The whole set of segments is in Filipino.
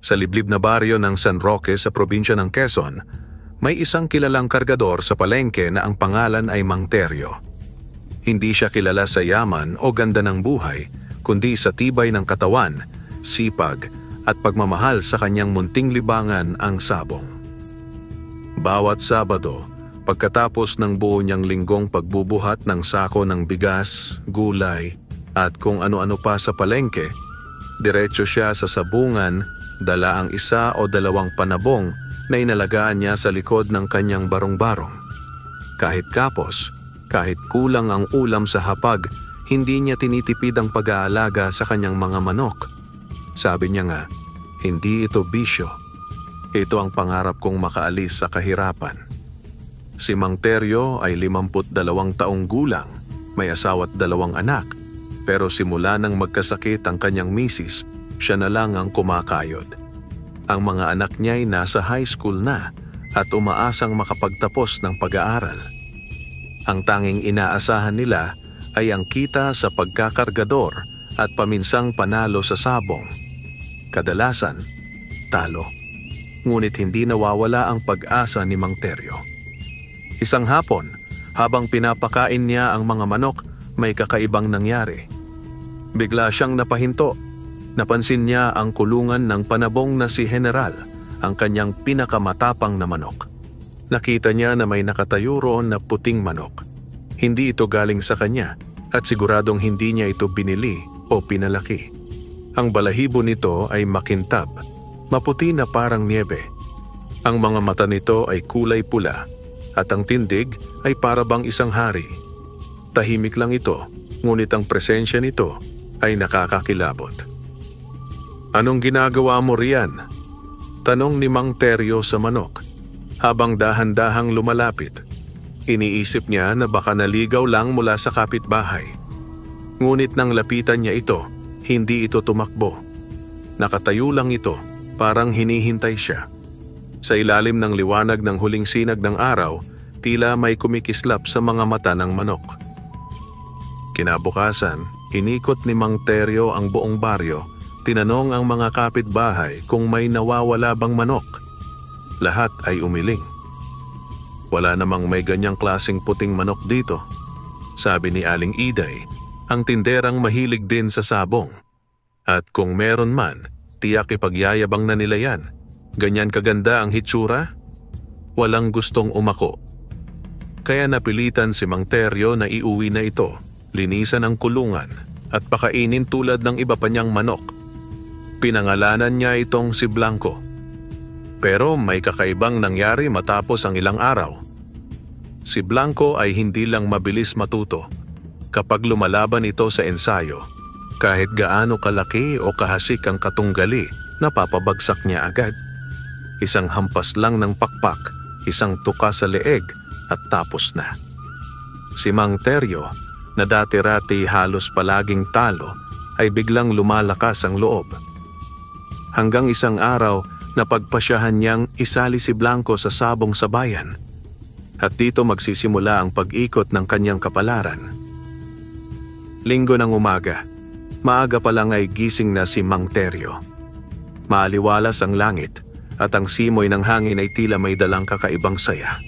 Sa liblib na baryo ng San Roque sa probinsya ng Quezon, may isang kilalang kargador sa palengke na ang pangalan ay Mang Teryo. Hindi siya kilala sa yaman o ganda ng buhay, kundi sa tibay ng katawan, sipag at pagmamahal sa kanyang munting libangan, ang sabong. Bawat Sabado, pagkatapos ng buo niyang linggong pagbubuhat ng sako ng bigas, gulay at kung ano-ano pa sa palengke, diretso siya sa sabungan, dala ang isa o dalawang panabong na inalagaan niya sa likod ng kanyang barong-barong. Kahit kapos, kahit kulang ang ulam sa hapag, hindi niya tinitipid ang pag-aalaga sa kanyang mga manok. Sabi niya nga, hindi ito bisyo. Ito ang pangarap kong makaalis sa kahirapan. Si Mang Teryo ay 52 taong gulang, may asawa at 2 anak, pero simula nang magkasakit ang kanyang misis, siya na lang ang kumakayod. Ang mga anak niya ay nasa high school na at umaasang makapagtapos ng pag-aaral. Ang tanging inaasahan nila ay ang kita sa pagkakargador at paminsang panalo sa sabong. Kadalasan, talo. Ngunit hindi nawawala ang pag-asa ni Mang Teryo. Isang hapon, habang pinapakain niya ang mga manok, may kakaibang nangyari. Bigla siyang napahinto. Napansin niya ang kulungan ng panabong na si General, ang kanyang pinakamatapang na manok. Nakita niya na may nakatayo roon na puting manok. Hindi ito galing sa kanya at siguradong hindi niya ito binili o pinalaki. Ang balahibo nito ay makintab, maputi na parang niebe. Ang mga mata nito ay kulay pula at ang tindig ay parabang isang hari. Tahimik lang ito, ngunit ang presensya nito ay nakakakilabot. "Anong ginagawa mo riyan?" tanong ni Mang Teryo sa manok, habang dahan-dahang lumalapit. Iniisip niya na baka naligaw lang mula sa kapitbahay. Ngunit nang lapitan niya ito, hindi ito tumakbo. Nakatayo lang ito, parang hinihintay siya. Sa ilalim ng liwanag ng huling sinag ng araw, tila may kumikislap sa mga mata ng manok. Kinabukasan, inikot ni Mang Teryo ang buong baryo. Tinanong ang mga kapitbahay kung may nawawala bang manok. Lahat ay umiling. "Wala namang may ganyang klaseng puting manok dito," sabi ni Aling Iday, ang tinderang mahilig din sa sabong. "At kung meron man, tiyak ipagyayabang na nila yan. Ganyan kaganda ang hitsura?" Walang gustong umako. Kaya napilitan si Mang Teryo na iuwi na ito, linisan ang kulungan at pakainin tulad ng iba pa niyang manok. Pinangalanan niya itong si Blanco. Pero may kakaibang nangyari matapos ang ilang araw. Si Blanco ay hindi lang mabilis matuto. Kapag lumalaban ito sa ensayo, kahit gaano kalaki o kahasik ang katunggali, napapabagsak niya agad. Isang hampas lang ng pakpak, isang tuka sa leeg at tapos na. Si Mang Teryo, na dati-rati halos palaging talo, ay biglang lumalakas ang loob. Hanggang isang araw, napagpasyahan niyang isali si Blanco sa sabong sa bayan. At dito magsisimula ang pag-ikot ng kanyang kapalaran. Linggo ng umaga, maaga pa lang ay gising na si Mang Teryo. Maaliwalas ang langit at ang simoy ng hangin ay tila may dalang kakaibang saya.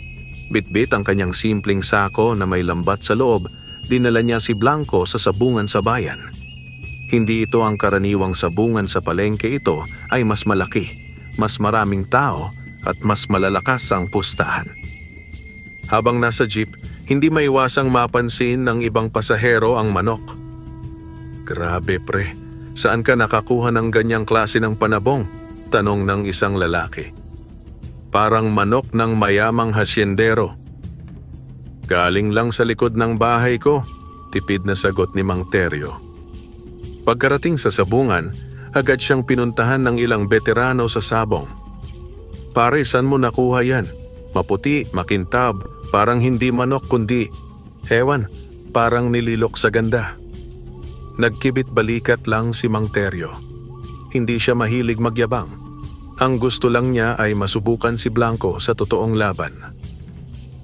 Bitbit ang kanyang simpleng sako na may lambat sa loob, dinala niya si Blanco sa sabungan sa bayan. Hindi ito ang karaniwang sabungan sa palengke, ito ay mas malaki, mas maraming tao at mas malalakas ang pustahan. Habang nasa jeep, hindi maiwasang mapansin ng ibang pasahero ang manok. "Grabe pre, saan ka nakakuha ng ganyang klase ng panabong?" tanong ng isang lalaki. "Parang manok ng mayamang hasyendero." "Galing lang sa likod ng bahay ko," tipid na sagot ni Mang Teryo. Pagkarating sa sabungan, agad siyang pinuntahan ng ilang veterano sa sabong. "Pare, saan mo nakuha yan? Maputi, makintab, parang hindi manok kundi, ewan, parang nililok sa ganda." Nagkibit balikat lang si Mang Teryo. Hindi siya mahilig magyabang. Ang gusto lang niya ay masubukan si Blanco sa totoong laban.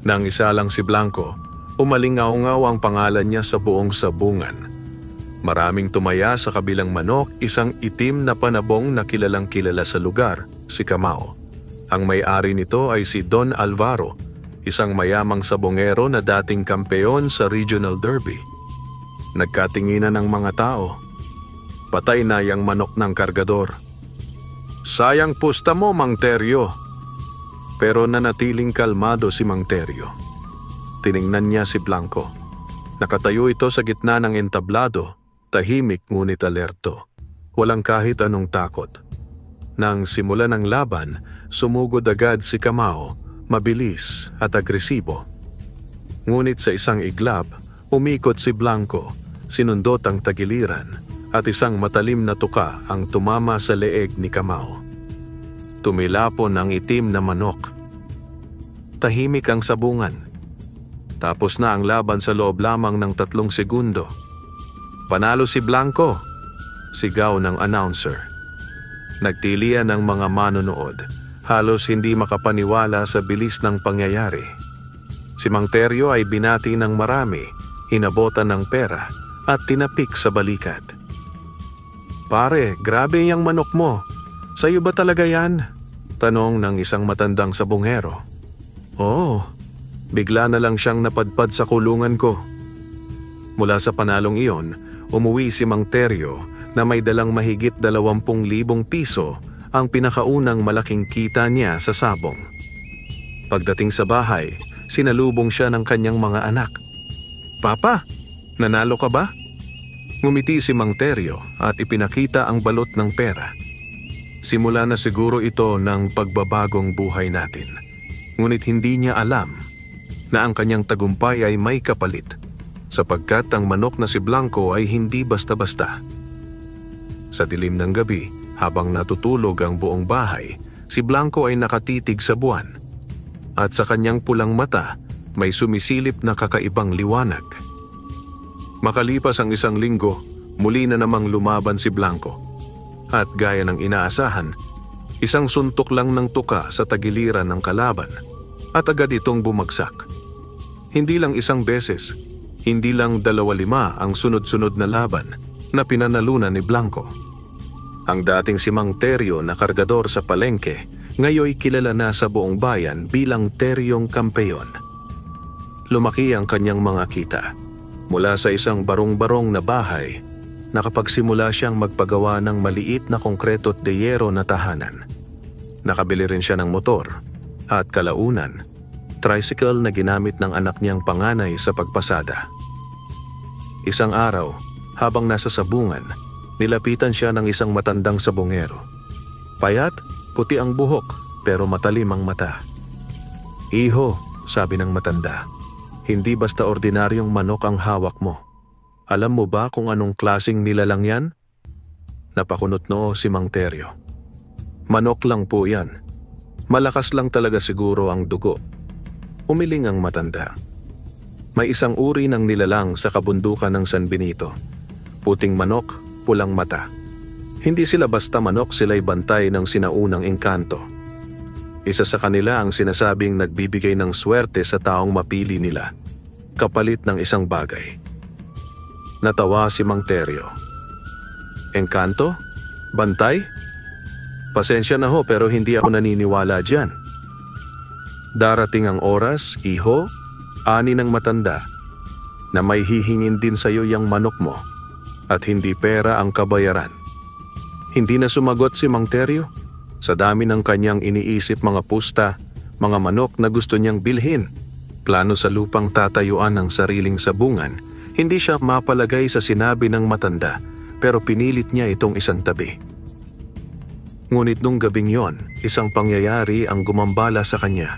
Nang isa lang si Blanco, umalingaw-ngaw ang pangalan niya sa buong sabungan. Maraming tumaya sa kabilang manok, isang itim na panabong na kilalang kilala sa lugar, si Kamao. Ang may-ari nito ay si Don Alvaro, isang mayamang sabongero na dating kampeon sa Regional Derby. Nagkatinginan ng mga tao. Patay na yang manok ng kargador. Sayang pusta mo, Mang Teryo. Pero nanatiling kalmado si Mang Teryo. Tiningnan niya si Blanco. Nakatayo ito sa gitna ng entablado, tahimik ngunit alerto. Walang kahit anong takot. Nang simulan ng laban, sumugod agad si Kamao, mabilis at agresibo. Ngunit sa isang iglap, umikot si Blanco, sinundot ang tagiliran at isang matalim na tuka ang tumama sa leeg ni Kamao. Tumilapon ang itim na manok. Tahimik ang sabungan. Tapos na ang laban sa loob lamang ng 3 segundo. Panalo si Blanco, sigaw ng announcer. Nagtilian ang mga manonood. Halos hindi makapaniwala sa bilis ng pangyayari. Si Mang Teryo ay binati ng marami, inabotan ng pera at tinapik sa balikat. Pare, grabe yung manok mo. Sa'yo ba talaga yan? Tanong ng isang matandang sabongero. Oo, bigla na lang siyang napadpad sa kulungan ko. Mula sa panalong iyon, umuwi si Mang Teryo na may dalang mahigit 20,000 piso, ang pinakaunang malaking kita niya sa sabong. Pagdating sa bahay, sinalubong siya ng kanyang mga anak. Papa, nanalo ka ba? Ngumiti si Mang Teryo at ipinakita ang balot ng pera. Simula na siguro ito ng pagbabagong buhay natin. Ngunit hindi niya alam na ang kanyang tagumpay ay may kapalit, sapagkat ang manok na si Blanco ay hindi basta-basta. Sa dilim ng gabi, habang natutulog ang buong bahay, si Blanco ay nakatitig sa buwan. At sa kanyang pulang mata, may sumisilip na kakaibang liwanag. Makalipas ang 1 linggo, muli na namang lumaban si Blanco. At gaya ng inaasahan, isang suntok lang ng tuka sa tagiliran ng kalaban at agad itong bumagsak. Hindi lang 1 beses, hindi lang 2-5 ang sunod-sunod na laban na pinanalunan ni Blanco. Ang dating si Mang Teryo na kargador sa palengke, ngayoy kilala na sa buong bayan bilang Teryong Kampeon. Lumaki ang kanyang mga kita. Mula sa isang barong-barong na bahay, nakapagsimula siyang magpagawa ng maliit na konkreto't deyero na tahanan. Nakabili rin siya ng motor at kalaunan, tricycle na ginamit ng anak niyang panganay sa pagpasada. Isang araw, habang nasa sabungan, nilapitan siya ng isang matandang sabongero. Payat, puti ang buhok, pero matalim ang mata. Iho, sabi ng matanda, hindi basta ordinaryong manok ang hawak mo. Alam mo ba kung anong klaseng nilalang yan? Napakunot noo si Mang Teryo. Manok lang po yan. Malakas lang talaga siguro ang dugo. Umiling ang matanda. May isang uri ng nilalang sa kabundukan ng San Benito. Puting manok, pulang mata. Hindi sila basta manok, sila'y bantay ng sinaunang engkanto. Isa sa kanila ang sinasabing nagbibigay ng swerte sa taong mapili nila, kapalit ng isang bagay. Natawa si Mang Teryo. Engkanto? Bantay? Pasensya na ho pero hindi ako naniniwala dyan. Darating ang oras, iho, ani ng matanda, na may hihingin din sa iyo yang manok mo at hindi pera ang kabayaran. Hindi na sumagot si Mang Teryo. Sa dami ng kanyang iniisip mga pusta, mga manok na gusto niyang bilhin, plano sa lupang tatayuan ng sariling sabungan, hindi siya mapalagay sa sinabi ng matanda pero pinilit niya itong isang tabi. Ngunit nung gabing yon, isang pangyayari ang gumambala sa kanya.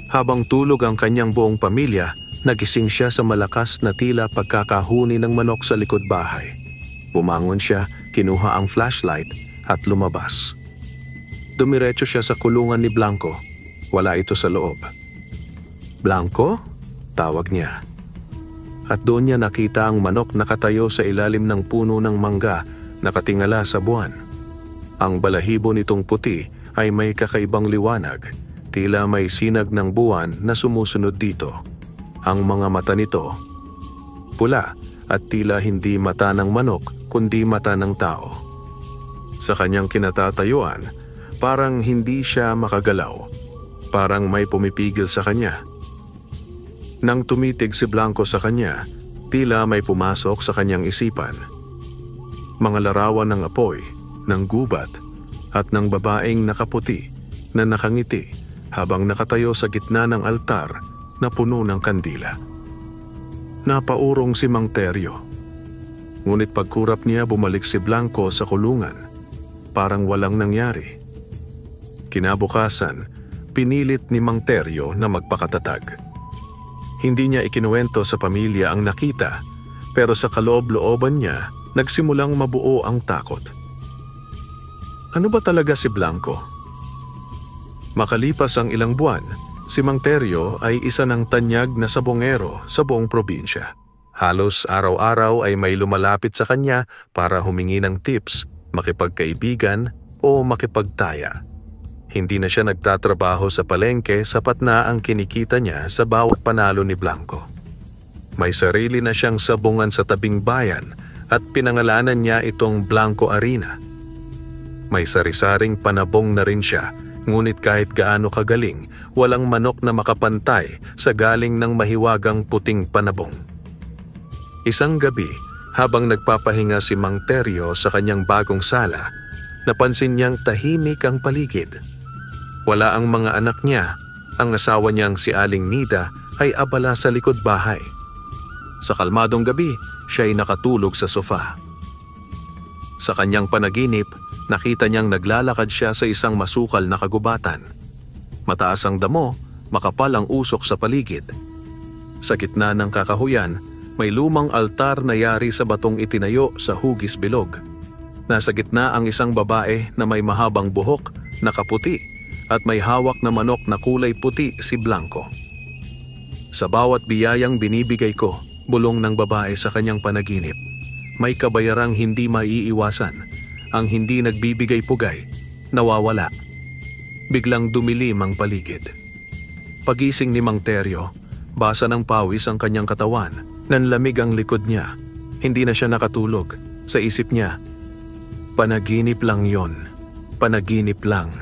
Habang tulog ang kanyang buong pamilya, nagising siya sa malakas na tila pagkakahuni ng manok sa likod bahay. Bumangon siya, kinuha ang flashlight at lumabas. Dumiretso siya sa kulungan ni Blanco. Wala ito sa loob. Blanco? Tawag niya. At doon niya nakita ang manok nakatayo sa ilalim ng puno ng mangga, nakatingala sa buwan. Ang balahibo nitong puti ay may kakaibang liwanag, tila may sinag ng buwan na sumusunod dito. Ang mga mata nito, pula at tila hindi mata ng manok kundi mata ng tao. Sa kanyang kinatatayuan, parang hindi siya makagalaw. Parang may pumipigil sa kanya. Nang tumitig si Blanco sa kanya, tila may pumasok sa kanyang isipan. Mga larawan ng apoy, ng gubat, at ng babaeng nakaputi na nakangiti habang nakatayo sa gitna ng altar na puno ng kandila. Napaurong si Mang Teryo. Ngunit pagkurap niya, bumalik si Blanco sa kulungan. Parang walang nangyari. Kinabukasan, pinilit ni Mang Teryo na magpakatatag. Hindi niya ikinuwento sa pamilya ang nakita, pero sa kaloob-looban niya, nagsimulang mabuo ang takot. Ano ba talaga si Blanco? Makalipas ang ilang buwan, si Mang Teryo ay isa ng tanyag na sabongero sa buong probinsya. Halos araw-araw ay may lumalapit sa kanya para humingi ng tips, makipagkaibigan o makipagtaya. Hindi na siya nagtatrabaho sa palengke, sapat na ang kinikita niya sa bawat panalo ni Blanco. May sarili na siyang sabungan sa tabing bayan at pinangalanan niya itong Blanco Arena. May sari-saring panabong na rin siya, ngunit kahit gaano kagaling, walang manok na makapantay sa galing ng mahiwagang puting panabong. Isang gabi, habang nagpapahinga si Mang Teryo sa kanyang bagong sala, napansin niyang tahimik ang paligid. Wala ang mga anak niya. Ang asawa niyang si Aling Nida ay abala sa likod bahay. Sa kalmadong gabi, siya ay nakatulog sa sofa. Sa kanyang panaginip, nakita niyang naglalakad siya sa isang masukal na kagubatan. Mataas ang damo, makapal ang usok sa paligid. Sa gitna ng kakahuyan, may lumang altar na yari sa batong itinayo sa hugis bilog. Nasa gitna ang isang babae na may mahabang buhok, nakaputi, at may hawak na manok na kulay puti, si Blanco. Sa bawat biyayang binibigay ko, bulong ng babae sa kanyang panaginip, may kabayarang hindi maiiwasan. Ang hindi nagbibigay pugay, nawawala. Biglang dumilim ang paligid. Pagising ni Mang Teryo, basa ng pawis ang kanyang katawan, nanlamig ang likod niya. Hindi na siya nakatulog. Sa isip niya, panaginip lang yon, panaginip lang.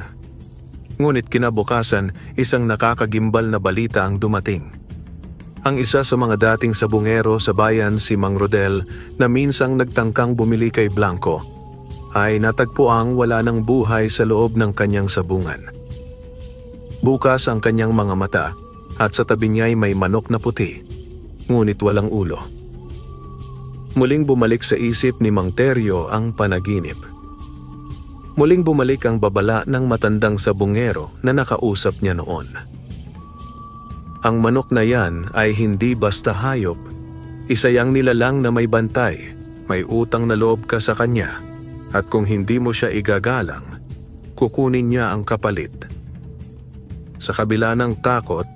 Ngunit kinabukasan, isang nakakagimbal na balita ang dumating. Ang isa sa mga dating sabungero sa bayan, si Mang Rodel, na minsang nagtangkang bumili kay Blanco, ay natagpuang wala ng buhay sa loob ng kanyang sabungan. Bukas ang kanyang mga mata at sa tabi niya ay may manok na puti, ngunit walang ulo. Muling bumalik sa isip ni Mang Teryo ang panaginip. Muling bumalik ang babala ng matandang sabungero na nakausap niya noon. Ang manok na yan ay hindi basta hayop. Isa yang nilalang na may bantay, may utang na loob ka sa kanya, at kung hindi mo siya igagalang, kukunin niya ang kapalit. Sa kabila ng takot,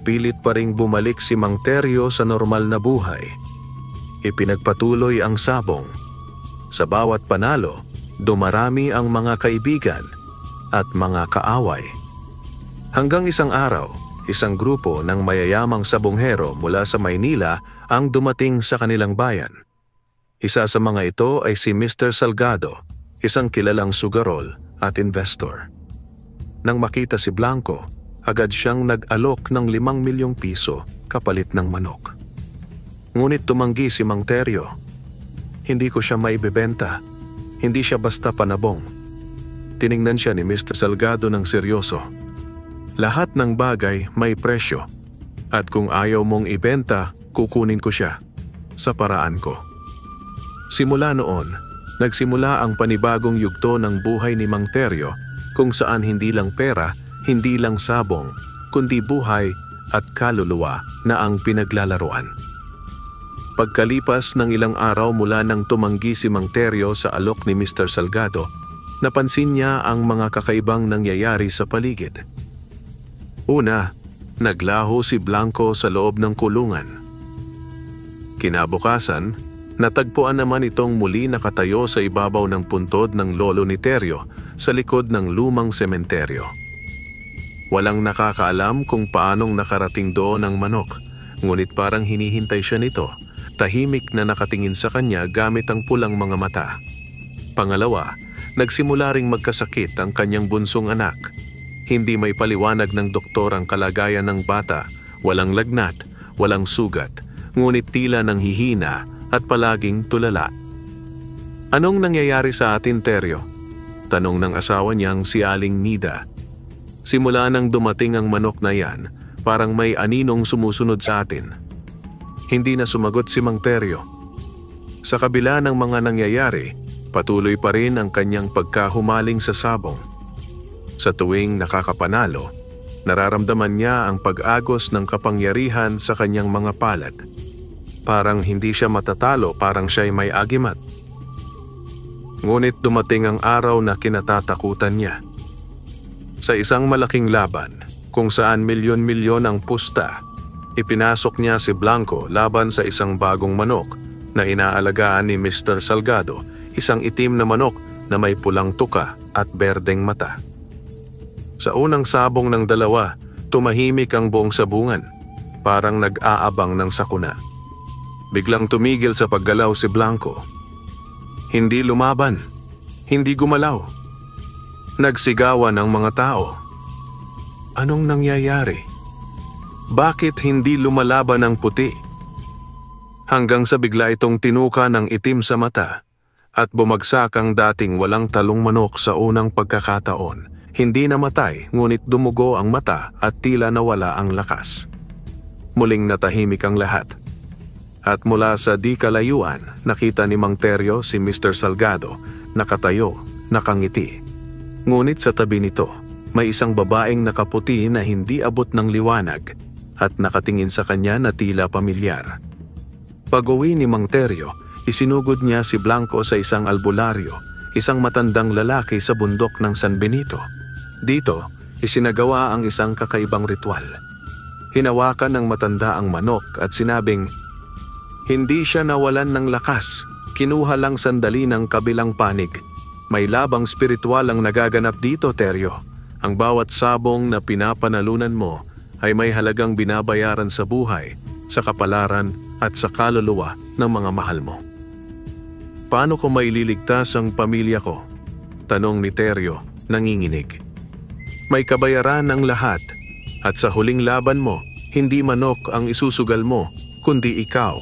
pilit pa ring bumalik si Mang Teryo sa normal na buhay. Ipinagpatuloy ang sabong. Sa bawat panalo, dumarami ang mga kaibigan at mga kaaway. Hanggang isang araw, isang grupo ng mayayamang sabonghero mula sa Maynila ang dumating sa kanilang bayan. Isa sa mga ito ay si Mr. Salgado, isang kilalang sugarol at investor. Nang makita si Blanco, agad siyang nag-alok ng 5 milyong piso kapalit ng manok. Ngunit tumanggi si Mang Teryo. Hindi ko siya maibebenta. Hindi siya basta panabong. Tiningnan siya ni Mr. Salgado ng seryoso. Lahat ng bagay may presyo. At kung ayaw mong ibenta, kukunin ko siya. Sa paraan ko. Simula noon, nagsimula ang panibagong yugto ng buhay ni Mang Teryo, kung saan hindi lang pera, hindi lang sabong, kundi buhay at kaluluwa na ang pinaglalaruan. Pagkalipas ng ilang araw mula nang tumanggi si Mang Teryo sa alok ni Mr. Salgado, napansin niya ang mga kakaibang nangyayari sa paligid. Una, naglaho si Blanco sa loob ng kulungan. Kinabukasan, natagpuan naman itong muli nakatayo sa ibabaw ng puntod ng lolo ni Teryo sa likod ng lumang sementeryo. Walang nakakaalam kung paanong nakarating doon ang manok, ngunit parang hinihintay siya nito. tahimik na nakatingin sa kanya gamit ang pulang mga mata. Pangalawa, nagsimula ring magkasakit ang kanyang bunsong anak. Hindi may paliwanag ng doktor ang kalagayan ng bata, walang lagnat, walang sugat, ngunit tila nang hihina at palaging tulala. Anong nangyayari sa atin, Teryo? Tanong ng asawa niyang si Aling Nida. Simula nang dumating ang manok na yan, parang may aninong sumusunod sa atin. Hindi na sumagot si Mang Teryo. Sa kabila ng mga nangyayari, patuloy pa rin ang kanyang pagkahumaling sa sabong. Sa tuwing nakakapanalo, nararamdaman niya ang pag-agos ng kapangyarihan sa kanyang mga palad. Parang hindi siya matatalo, parang siya'y may agimat. Ngunit dumating ang araw na kinatatakutan niya. Sa isang malaking laban, kung saan milyon-milyon ang pusta, ipinasok niya si Blanco laban sa isang bagong manok na inaalagaan ni Mr. Salgado, isang itim na manok na may pulang tuka at berdeng mata. Sa unang sabong ng dalawa, tumahimik ang buong sabungan, parang nag-aabang ng sakuna. Biglang tumigil sa paggalaw si Blanco. Hindi lumaban, hindi gumalaw. Nagsigawan ang mga tao. Anong nangyayari? Bakit hindi lumalaban ang puti? Hanggang sa bigla itong tinuka ng itim sa mata at bumagsak ang dating walang talong manok sa unang pagkakataon. Hindi namatay, ngunit dumugo ang mata at tila nawala ang lakas. Muling natahimik ang lahat. At mula sa di kalayuan, nakita ni Mang Teryo si Mr. Salgado, nakatayo, nakangiti. Ngunit sa tabi nito, may isang babaeng nakaputi na hindi abot ng liwanag at nakatingin sa kanya na tila pamilyar. Pag-uwi ni Mang Teryo, isinugod niya si Blanco sa isang albularyo, isang matandang lalaki sa bundok ng San Benito. Dito, isinagawa ang isang kakaibang ritual. Hinawakan ng matanda ang manok at sinabing, "Hindi siya nawalan ng lakas, kinuha lang sandali ng kabilang panig. May labang spiritual ang nagaganap dito, Teryo. Ang bawat sabong na pinapanalunan mo ay may halagang binabayaran sa buhay, sa kapalaran at sa kaluluwa ng mga mahal mo." "Paano ko maililigtas ang pamilya ko?" tanong ni Teryo, nanginginig. "May kabayaran ang lahat, at sa huling laban mo, hindi manok ang isusugal mo, kundi ikaw."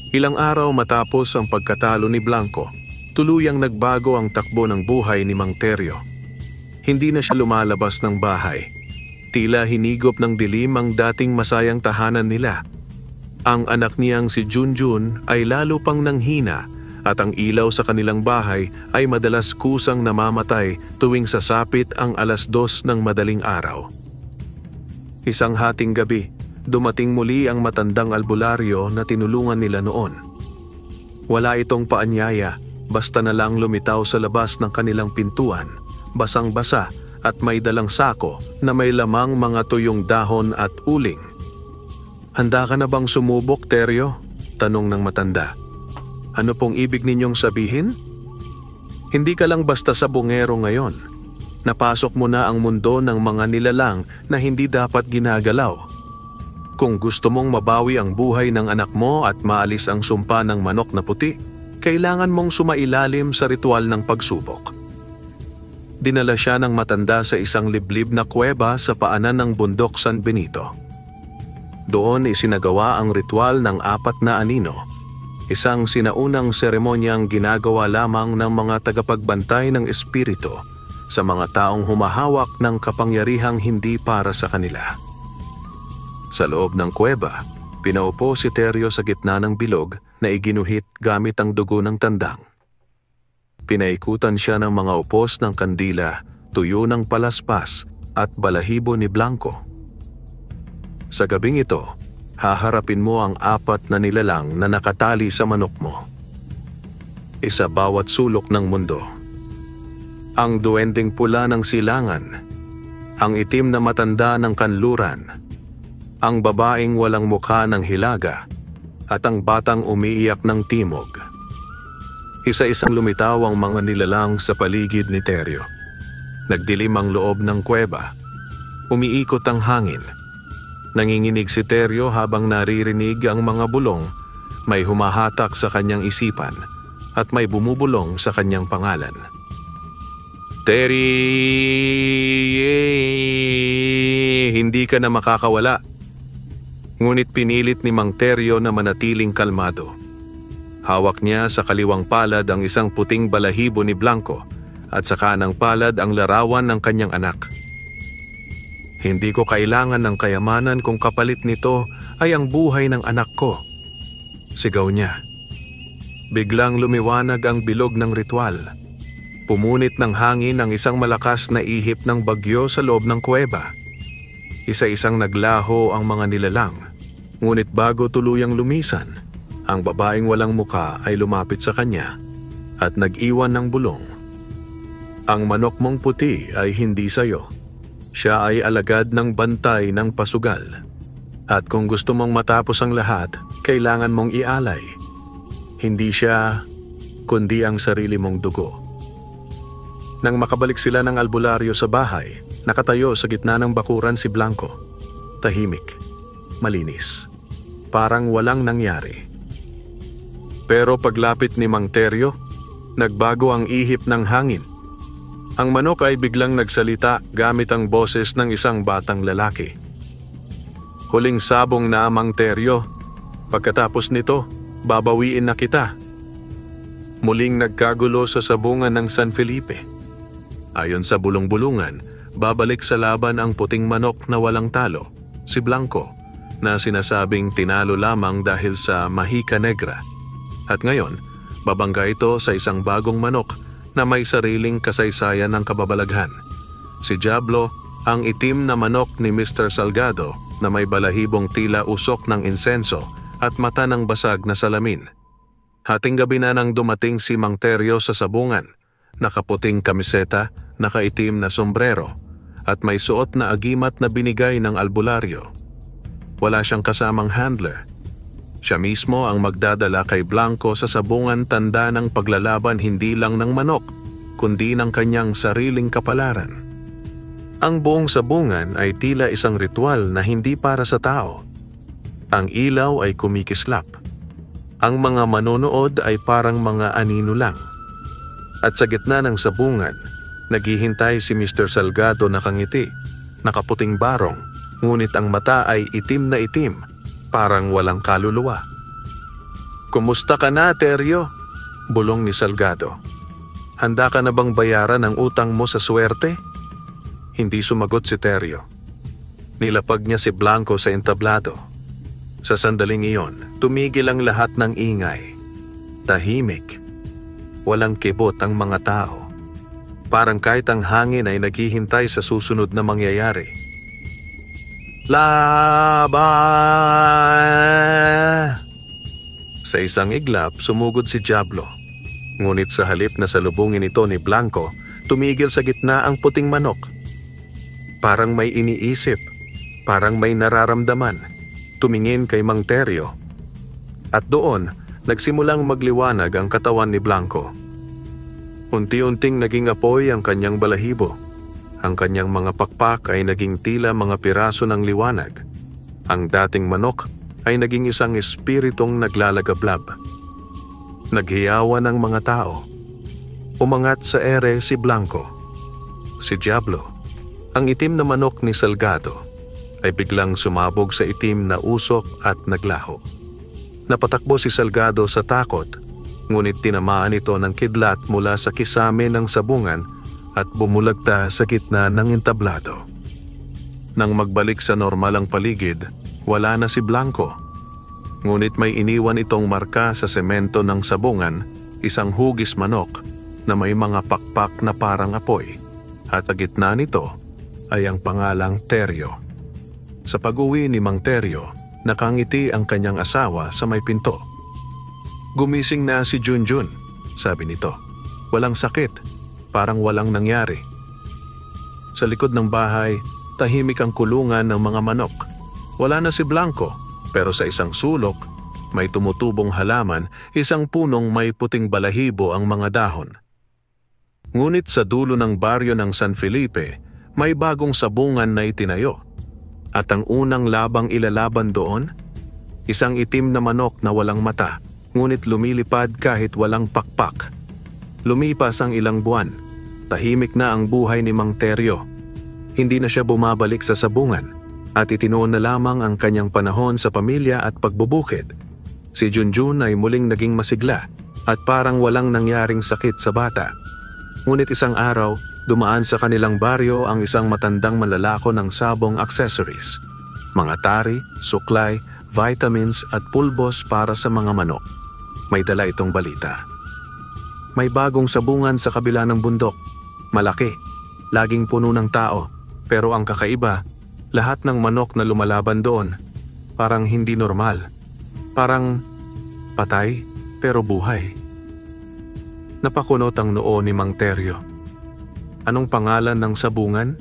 Ilang araw matapos ang pagkatalo ni Blanco, tuluyang nagbago ang takbo ng buhay ni Mang Teryo. Hindi na siya lumalabas ng bahay. Tila hinigop ng dilim ang dating masayang tahanan nila. Ang anak niyang si Junjun ay lalo pang nanghina at ang ilaw sa kanilang bahay ay madalas kusang namamatay tuwing sasapit ang 2:00 ng madaling araw. Isang hating gabi, dumating muli ang matandang albularyo na tinulungan nila noon. Wala itong paanyaya, basta na lang lumitaw sa labas ng kanilang pintuan, basang-basa at may dalang sako na may lamang mga tuyong dahon at uling. "Handa ka na bang sumubok, Teryo?" tanong ng matanda. "Ano pong ibig ninyong sabihin?" "Hindi ka lang basta sabongero ngayon. Napasok mo na ang mundo ng mga nilalang na hindi dapat ginagalaw. Kung gusto mong mabawi ang buhay ng anak mo at maalis ang sumpa ng manok na puti, kailangan mong sumailalim sa ritual ng pagsubok." Dinala siya ng matanda sa isang liblib na kuweba sa paanan ng bundok San Benito. Doon isinagawa ang ritual ng 4 na anino, isang sinaunang seremonyang ginagawa lamang ng mga tagapagbantay ng espiritu sa mga taong humahawak ng kapangyarihang hindi para sa kanila. Sa loob ng kuweba, pinaupo si Teryo sa gitna ng bilog na iginuhit gamit ang dugo ng tandang. Pinaikutan siya ng mga upos ng kandila, tuyo ng palaspas at balahibo ni Blanco. Sa gabing ito, haharapin mo ang 4 na nilalang na nakatali sa manok mo. Isa bawat sulok ng mundo. Ang duwending pula ng silangan, ang itim na matanda ng kanluran, ang babaeng walang mukha ng hilaga, at ang batang umiiyak ng timog. Isa-isang lumitaw ang mga nilalang sa paligid ni Teryo. Nagdilim ang loob ng kuweba. Umiikot ang hangin. Nanginginig si Teryo habang naririnig ang mga bulong, May humahatak sa kanyang isipan at may bumubulong sa kanyang pangalan. Terry, hindi ka na makakawala. Ngunit pinilit ni Mang Teryo na manatiling kalmado. Hawak niya sa kaliwang palad ang isang puting balahibo ni Blanco at sa kanang palad ang larawan ng kanyang anak. Hindi ko kailangan ng kayamanan kung kapalit nito ay ang buhay ng anak ko. Sigaw niya. Biglang lumiwanag ang bilog ng ritual. Pumunit ng hangin ang isang malakas na ihip ng bagyo sa loob ng kuweba. Isa-isang naglaho ang mga nilalang. Ngunit bago tuluyang lumisan, ang babaeng walang muka ay lumapit sa kanya at nag-iwan ng bulong. Ang manok mong puti ay hindi sayo. Siya ay alagad ng bantay ng pasugal. At kung gusto mong matapos ang lahat, kailangan mong ialay. Hindi siya, kundi ang sarili mong dugo. Nang makabalik sila ng albularyo sa bahay, nakatayo sa gitna ng bakuran si Blanco. Tahimik, malinis, parang walang nangyari. Pero paglapit ni Mang Teryo, nagbago ang ihip ng hangin. Ang manok ay biglang nagsalita gamit ang boses ng isang batang lalaki. Huling sabong na, Mang Teryo. Pagkatapos nito, babawiin na kita. Muling nagkagulo sa sabungan ng San Felipe. Ayon sa bulong-bulungan, babalik sa laban ang puting manok na walang talo, si Blanco, na sinasabing tinalo lamang dahil sa mahika negra. At ngayon, babangga ito sa isang bagong manok na may sariling kasaysayan ng kababalaghan. Si Diablo, ang itim na manok ni Mr. Salgado na may balahibong tila usok ng insenso at mata ng basag na salamin. Hating gabi na nang dumating si Mang Teryo sa sabungan, nakaputing kamiseta, nakaitim na sombrero, at may suot na agimat na binigay ng albularyo. Wala siyang kasamang handler. Siya mismo ang magdadala kay Blanco sa sabungan, tanda ng paglalaban hindi lang ng manok, kundi ng kanyang sariling kapalaran. Ang buong sabungan ay tila isang ritual na hindi para sa tao. Ang ilaw ay kumikislap. Ang mga manonood ay parang mga anino lang. At sa gitna ng sabungan, naghihintay si Mr. Salgado na nakangiti, nakaputing barong, ngunit ang mata ay itim na itim, parang walang kaluluwa. "Kumusta ka na, Teryo?" bulong ni Salgado. "Handa ka na bang bayaran ang utang mo sa swerte?" Hindi sumagot si Teryo. Nilapag niya si Blanco sa entablado. Sa sandaling iyon, tumigil ang lahat ng ingay. Tahimik. Walang kibot ang mga tao. Parang kahit ang hangin ay naghihintay sa susunod na mangyayari. "Laba!" Sa isang iglap, sumugod si Diablo. Ngunit sa halip na salubungin ito ni Blanco, tumigil sa gitna ang puting manok. Parang may iniisip, parang may nararamdaman. Tumingin kay Mang Teryo. At doon, nagsimulang magliwanag ang katawan ni Blanco. Unti-unting naging apoy ang kanyang balahibo. Ang kanyang mga pakpak ay naging tila mga piraso ng liwanag. Ang dating manok ay naging isang espiritong naglalagablab. Naghiyawan ang mga tao. Umangat sa ere si Blanco. Si Diablo, ang itim na manok ni Salgado, ay biglang sumabog sa itim na usok at naglaho. Napatakbo si Salgado sa takot, ngunit tinamaan ito ng kidlat mula sa kisame ng sabungan at bumulagta sa gitna ng entablado. Nang magbalik sa normal ang paligid, wala na si Blanco. Ngunit may iniwan itong marka sa semento ng sabungan, isang hugis manok na may mga pakpak na parang apoy, at sa gitna nito ay ang pangalang Teryo. Sa pag-uwi ni Mang Teryo, nakangiti ang kanyang asawa sa may pinto. "Gumising na si Junjun," sabi nito. "Walang sakit, parang walang nangyari." Sa likod ng bahay, tahimik ang kulungan ng mga manok. Wala na si Blanco, pero sa isang sulok, may tumutubong halaman, isang punong may puting balahibo ang mga dahon. Ngunit sa dulo ng baryo ng San Felipe, may bagong sabungan na itinayo. At ang unang labang ilalaban doon, Isang itim na manok na walang mata, ngunit lumilipad kahit walang pakpak. Lumipas ang ilang buwan. Tahimik na ang buhay ni Mang Teryo. Hindi na siya bumabalik sa sabungan at itinuon na lamang ang kanyang panahon sa pamilya at pagbubukid. Si Junjun ay muling naging masigla at parang walang nangyaring sakit sa bata. Ngunit isang araw, dumaan sa kanilang baryo ang isang matandang manlalako ng sabong accessories. Mga tari, suklay, vitamins at pulbos para sa mga manok. May dala itong balita. May bagong sabungan sa kabila ng bundok. Malaki, laging puno ng tao. Pero ang kakaiba, lahat ng manok na lumalaban doon, parang hindi normal. Parang patay pero buhay. Napakunot ang noo ni Mang Teryo. Anong pangalan ng sabungan?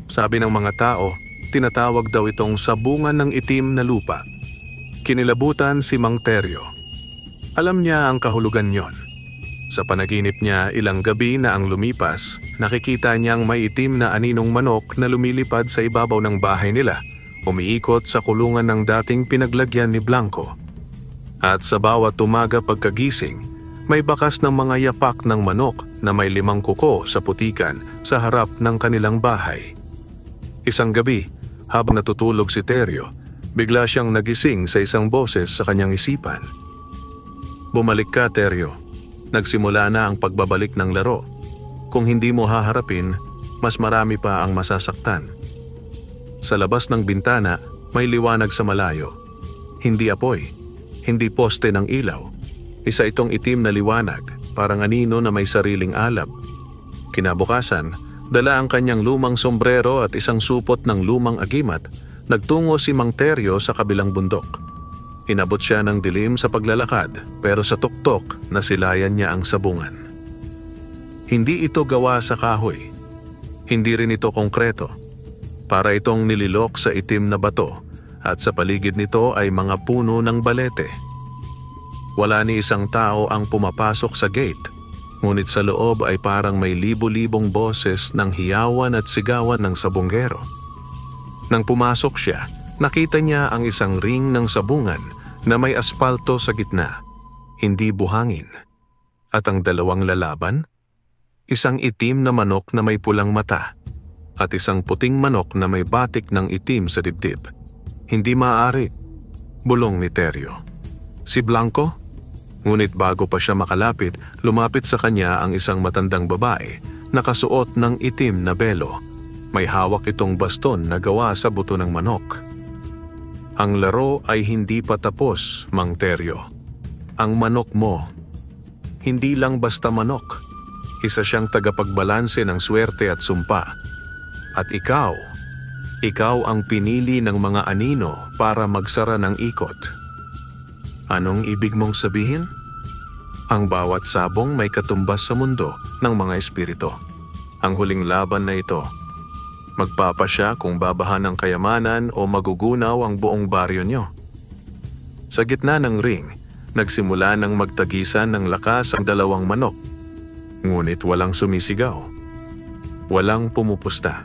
Sabi ng mga tao, tinatawag daw itong sabungan ng itim na lupa. Kinilabutan si Mang Teryo. Alam niya ang kahulugan niyon. Sa panaginip niya ilang gabi na ang lumipas, nakikita niyang may itim na aninong manok na lumilipad sa ibabaw ng bahay nila, umiikot sa kulungan ng dating pinaglagyan ni Blanco. At sa bawat umaga pagkagising, may bakas ng mga yapak ng manok na may 5 kuko sa putikan sa harap ng kanilang bahay. Isang gabi, habang natutulog si Teryo, bigla siyang nagising sa isang boses sa kanyang isipan. Bumalik ka, Teryo. Nagsimula na ang pagbabalik ng laro. Kung hindi mo haharapin, mas marami pa ang masasaktan. Sa labas ng bintana, may liwanag sa malayo. Hindi apoy, hindi poste ng ilaw. Isa itong itim na liwanag, parang anino na may sariling alab. Kinabukasan, dala ang kanyang lumang sombrero at isang supot ng lumang agimat, nagtungo si Mang Teryo sa kabilang bundok. Inabot siya ng dilim sa paglalakad, pero sa tuktok nasilayan niya ang sabungan. Hindi ito gawa sa kahoy. Hindi rin ito konkreto. Para itong nililok sa itim na bato at sa paligid nito ay mga puno ng balete. Wala ni isang tao ang pumapasok sa gate, ngunit sa loob ay parang may libo-libong boses ng hiyawan at sigawan ng sabunggero. Nang pumasok siya, nakita niya ang isang ring ng sabungan na may aspalto sa gitna, hindi buhangin. At ang dalawang lalaban? Isang itim na manok na may pulang mata at isang puting manok na may batik ng itim sa dibdib. Hindi maaari, bulong ni Teryo. Si Blanco? Ngunit bago pa siya makalapit, lumapit sa kanya ang isang matandang babae, nakasuot ng itim na belo. May hawak itong baston na gawa sa buto ng manok. Ang laro ay hindi pa tapos, Mang Teryo. Ang manok mo, hindi lang basta manok. Isa siyang tagapagbalanse ng swerte at sumpa. At ikaw ang pinili ng mga anino para magsara ng ikot. Anong ibig mong sabihin? Ang bawat sabong may katumbas sa mundo ng mga espiritu. Ang huling laban na ito, magpapasya kung babahan ng kayamanan o magugunaw ang buong baryo nyo. Sa gitna ng ring, nagsimula ng magtagisan ng lakas ang dalawang manok. Ngunit walang sumisigaw. Walang pumupusta.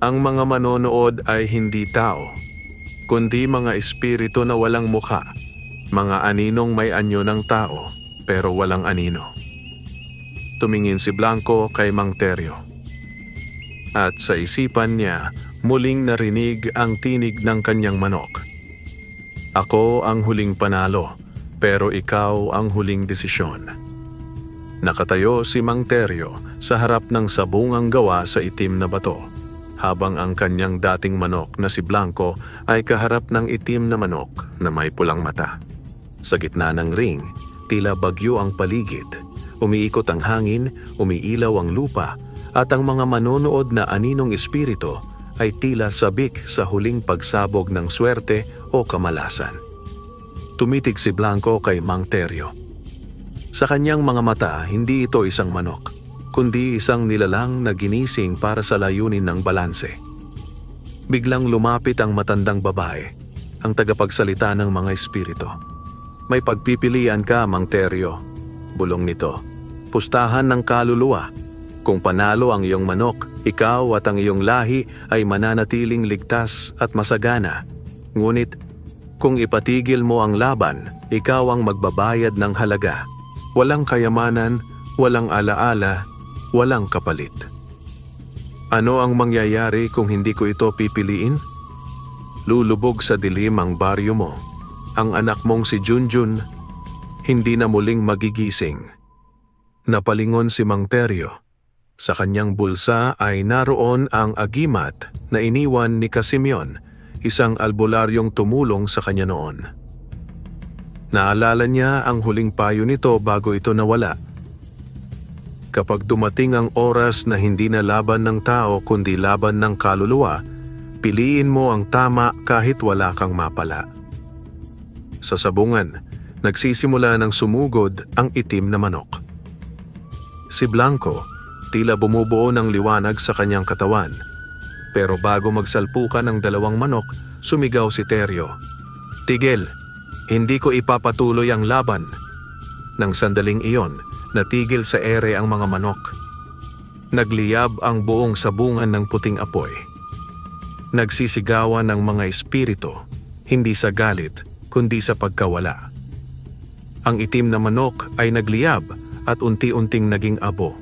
Ang mga manonood ay hindi tao, kundi mga espiritu na walang mukha. Mga aninong may anyo ng tao, pero walang anino. Tumingin si Blanco kay Mang Teryo. At sa isipan niya, muling narinig ang tinig ng kanyang manok. Ako ang huling panalo, pero ikaw ang huling desisyon. Nakatayo si Mang Teryo sa harap ng sabungang gawa sa itim na bato, habang ang kanyang dating manok na si Blanco ay kaharap ng itim na manok na may pulang mata. Sa gitna ng ring, tila bagyo ang paligid. Umiikot ang hangin, umiilaw ang lupa, at ang mga manonood na aninong espiritu ay tila sabik sa huling pagsabog ng swerte o kamalasan. Tumitig si Blanco kay Mang Teryo. Sa kanyang mga mata, hindi ito isang manok, kundi isang nilalang na ginising para sa layunin ng balanse. Biglang lumapit ang matandang babae, ang tagapagsalita ng mga espiritu. May pagpipilian ka, Mang Teryo, bulong nito. Pustahan ng kaluluwa. Kung panalo ang iyong manok, ikaw at ang iyong lahi ay mananatiling ligtas at masagana. Ngunit, Kung ipatigil mo ang laban, ikaw ang magbabayad ng halaga. Walang kayamanan, walang alaala, walang kapalit. Ano ang mangyayari kung hindi ko ito pipiliin? Lulubog sa dilim ang baryo mo. Ang anak mong si Junjun, hindi na muling magigising. Napalingon si Mang Teryo. Sa kanyang bulsa ay naroon ang agimat na iniwan ni Casimyon, isang albularyong tumulong sa kanya noon. Naalala niya ang huling payo nito bago ito nawala. Kapag dumating ang oras na hindi na laban ng tao kundi laban ng kaluluwa, piliin mo ang tama kahit wala kang mapala. Sa sabungan, nagsisimula ng sumugod ang itim na manok. Si Blanco, tila bumubuo ng liwanag sa kanyang katawan. Pero bago magsalpukan ang dalawang manok, sumigaw si Teryo. "Tigil! Hindi ko ipapatuloy ang laban." Nang sandaling iyon, natigil sa ere ang mga manok. Nagliyab ang buong sabungan ng puting apoy. Nagsisigawan ng mga espiritu, hindi sa galit, kundi sa pagkawala. Ang itim na manok ay nagliyab at unti-unting naging abo.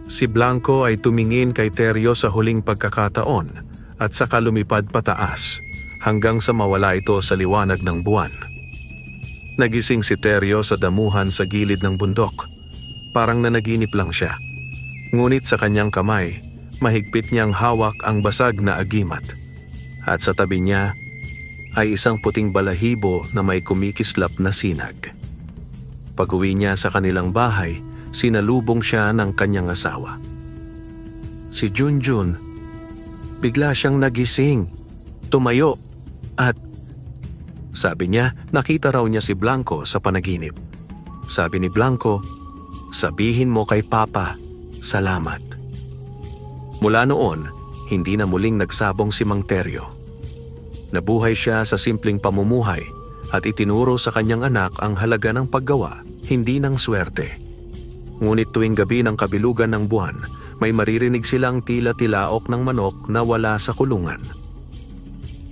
Si Blanco ay tumingin kay Teryo sa huling pagkakataon at saka lumipad pataas hanggang sa mawala ito sa liwanag ng buwan. Nagising si Teryo sa damuhan sa gilid ng bundok. Parang nanaginip lang siya. Ngunit sa kanyang kamay, mahigpit niyang hawak ang basag na agimat. At sa tabi niya ay isang puting balahibo na may kumikislap na sinag. Pag-uwi niya sa kanilang bahay, sinalubong siya ng kanyang asawa. Si Junjun, bigla siyang nagising, tumayo, at sabi niya, nakita raw niya si Blanco sa panaginip. Sabi ni Blanco, "Sabihin mo kay Papa, salamat." Mula noon, hindi na muling nagsabong si Mang Teryo. Nabuhay siya sa simpleng pamumuhay at itinuro sa kanyang anak ang halaga ng paggawa, hindi ng swerte. Ngunit tuwing gabi ng kabilugan ng buwan, may maririnig silang tila-tilaok ng manok na wala sa kulungan.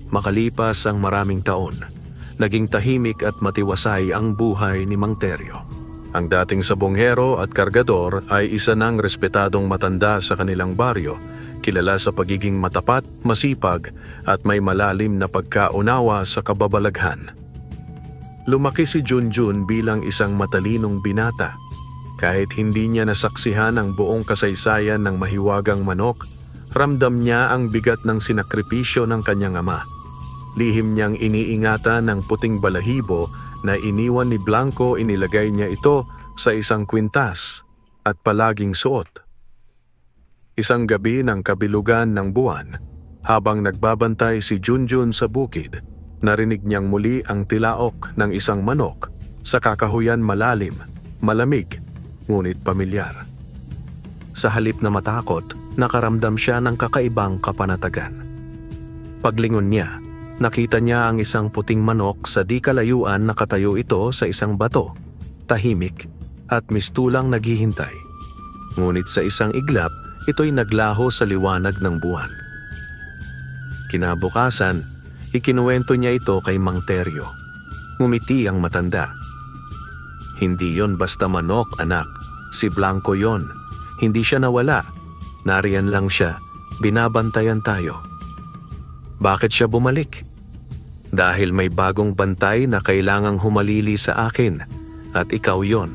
Makalipas ang maraming taon, naging tahimik at matiwasay ang buhay ni Mang Teryo. Ang dating sabonghero at kargador ay isa ng respetadong matanda sa kanilang baryo, kilala sa pagiging matapat, masipag at may malalim na pagkaunawa sa kababalaghan. Lumaki si Junjun bilang isang matalinong binata. Kahit hindi niya nasaksihan ang buong kasaysayan ng mahiwagang manok, ramdam niya ang bigat ng sinakripisyo ng kanyang ama. Lihim niyang iniingatan ng puting balahibo na iniwan ni Blanco, inilagay niya ito sa isang kwintas at palaging suot. Isang gabi ng kabilugan ng buwan, habang nagbabantay si Junjun sa bukid, narinig niyang muli ang tilaok ng isang manok sa kakahuyan malalim, malamig, ngunit pamilyar. Sa halip na matakot, nakaramdam siya ng kakaibang kapanatagan. Paglingon niya, nakita niya ang isang puting manok sa di kalayuan. Nakatayo ito sa isang bato, tahimik at mistulang naghihintay. Ngunit sa isang iglap, ito'y naglaho sa liwanag ng buwan. Kinabukasan, ikinuwento niya ito kay Mang Teryo. Ngumiti ang matanda. "Hindi yon basta manok, anak. Si Blanco yon. Hindi siya nawala. Nariyan lang siya. Binabantayan tayo." "Bakit siya bumalik?" "Dahil may bagong bantay na kailangang humalili sa akin at ikaw yon."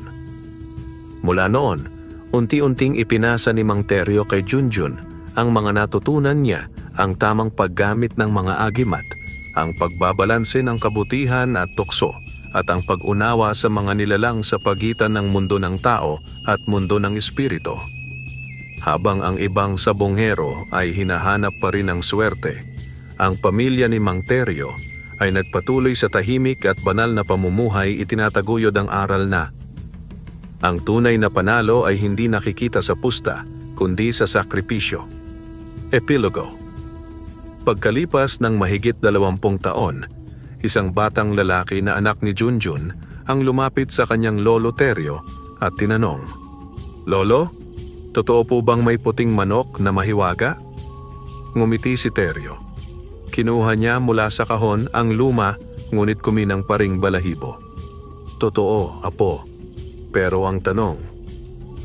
Mula noon, unti-unting ipinasa ni Mang Teryo kay Junjun ang mga natutunan niya, ang tamang paggamit ng mga agimat, ang pagbabalanse ng kabutihan at tukso, at ang pag-unawa sa mga nilalang sa pagitan ng mundo ng tao at mundo ng espiritu. Habang ang ibang sabonghero ay hinahanap pa rin ng swerte, ang pamilya ni Mang Teryo ay nagpatuloy sa tahimik at banal na pamumuhay. Itinataguyod ang aral na ang tunay na panalo ay hindi nakikita sa pusta, kundi sa sakripisyo. Epilogo. Pagkalipas ng mahigit 20 taon, isang batang lalaki na anak ni Junjun ang lumapit sa kanyang lolo Teryo at tinanong, "Lolo, totoo po bang may puting manok na mahiwaga?" Ngumiti si Teryo. Kinuha niya mula sa kahon ang luma ngunit kuminang pa ring balahibo. Totoo, apo. Pero ang tanong,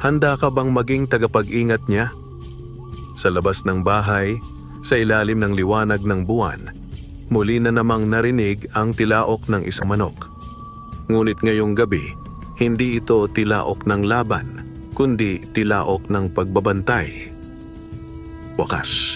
handa ka bang maging tagapag-ingat niya? Sa labas ng bahay, sa ilalim ng liwanag ng buwan, muli na namang narinig ang tilaok ng isang manok. Ngunit ngayong gabi, hindi ito tilaok ng laban, kundi tilaok ng pagbabantay. Wakas.